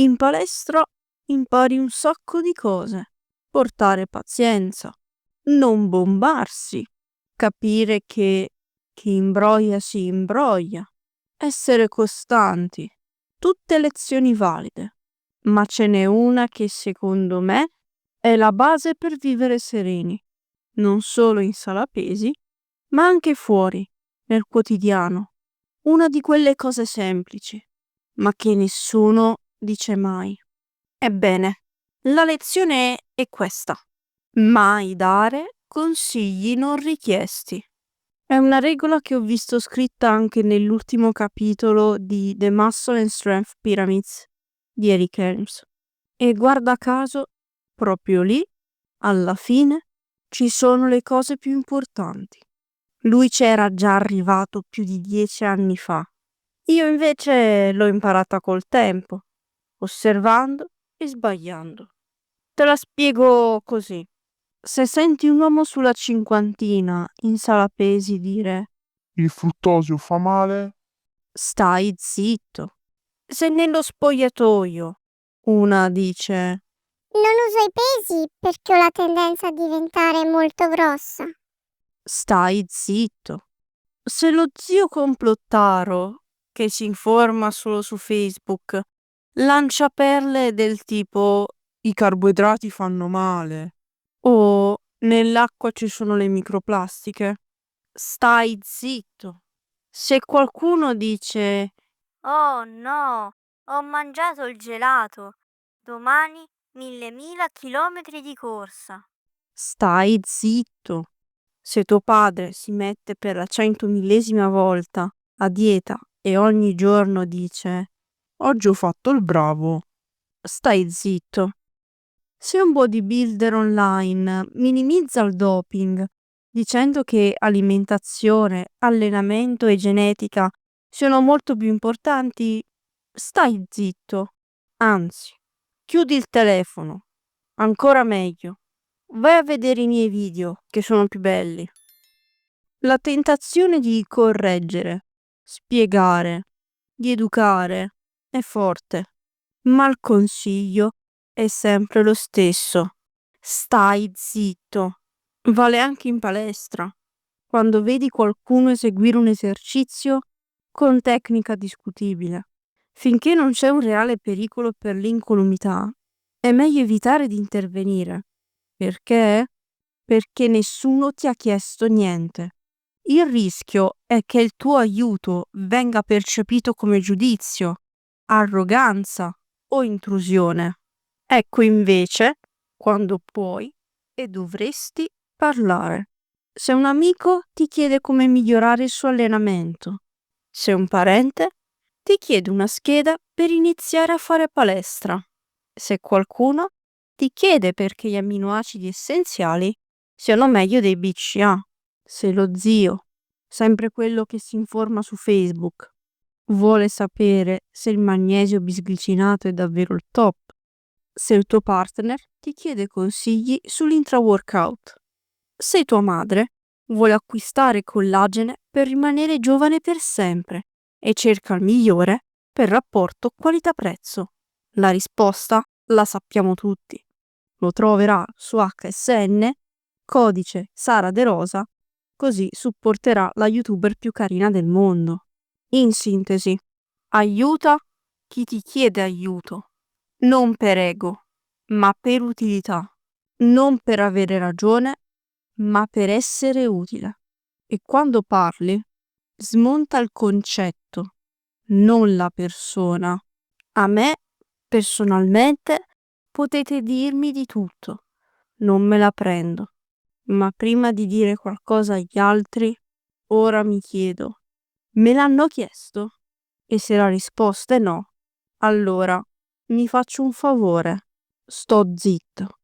In palestra impari un sacco di cose. Portare pazienza, non bombarsi, capire che chi imbroia si imbroglia, essere costanti. Tutte lezioni valide. Ma ce n'è una che secondo me è la base per vivere sereni, non solo in sala pesi, ma anche fuori, nel quotidiano. Una di quelle cose semplici, ma che nessuno dice mai. Ebbene, la lezione è questa. Mai dare consigli non richiesti. È una regola che ho visto scritta anche nell'ultimo capitolo di The Muscle and Strength Pyramids di Eric Helms. E guarda caso, proprio lì, alla fine, ci sono le cose più importanti. Lui c'era già arrivato più di 10 anni fa. Io invece l'ho imparata col tempo, osservando e sbagliando. Te la spiego così. Se senti un uomo sulla cinquantina in sala pesi dire Il fruttosio fa male? stai zitto. Se nello spogliatoio una dice Non uso i pesi perché ho la tendenza a diventare molto grossa. stai zitto. Se lo zio complottaro, che si informa solo su Facebook, lancia perle del tipo I carboidrati fanno male. o nell'acqua ci sono le microplastiche, stai zitto. Se qualcuno dice Oh no, ho mangiato il gelato. Domani 1000 chilometri di corsa. stai zitto. Se tuo padre si mette per la 100.000ª volta a dieta e ogni giorno dice Oggi ho fatto il bravo. stai zitto. Se un bodybuilder online minimizza il doping dicendo che alimentazione, allenamento e genetica siano molto più importanti, stai zitto. Anzi, chiudi il telefono. Ancora meglio, vai a vedere i miei video che sono più belli. La tentazione di correggere, spiegare, di educare è forte, ma il consiglio è sempre lo stesso. Stai zitto. Vale anche in palestra. Quando vedi qualcuno eseguire un esercizio con tecnica discutibile, finché non c'è un reale pericolo per l'incolumità, è meglio evitare di intervenire. Perché? Perché nessuno ti ha chiesto niente. Il rischio è che il tuo aiuto venga percepito come giudizio, arroganza o intrusione. Ecco invece quando puoi e dovresti parlare. Se un amico ti chiede come migliorare il suo allenamento, se un parente ti chiede una scheda per iniziare a fare palestra, se qualcuno ti chiede perché gli amminoacidi essenziali siano meglio dei BCA, se lo zio, sempre quello che si informa su Facebook, vuole sapere se il magnesio bisglicinato è davvero il top, se il tuo partner ti chiede consigli sull'intra-workout, se tua madre vuole acquistare collagene per rimanere giovane per sempre e cerca il migliore per rapporto qualità-prezzo. La risposta la sappiamo tutti. Lo troverà su HSN, codice Sara De Rosa, così supporterà la youtuber più carina del mondo. In sintesi, aiuta chi ti chiede aiuto, non per ego, ma per utilità, non per avere ragione, ma per essere utile. E quando parli, smonta il concetto, non la persona. A me, personalmente, potete dirmi di tutto, non me la prendo. Ma prima di dire qualcosa agli altri, ora mi chiedo, me l'hanno chiesto? E se la risposta è no, allora mi faccio un favore, sto zitto.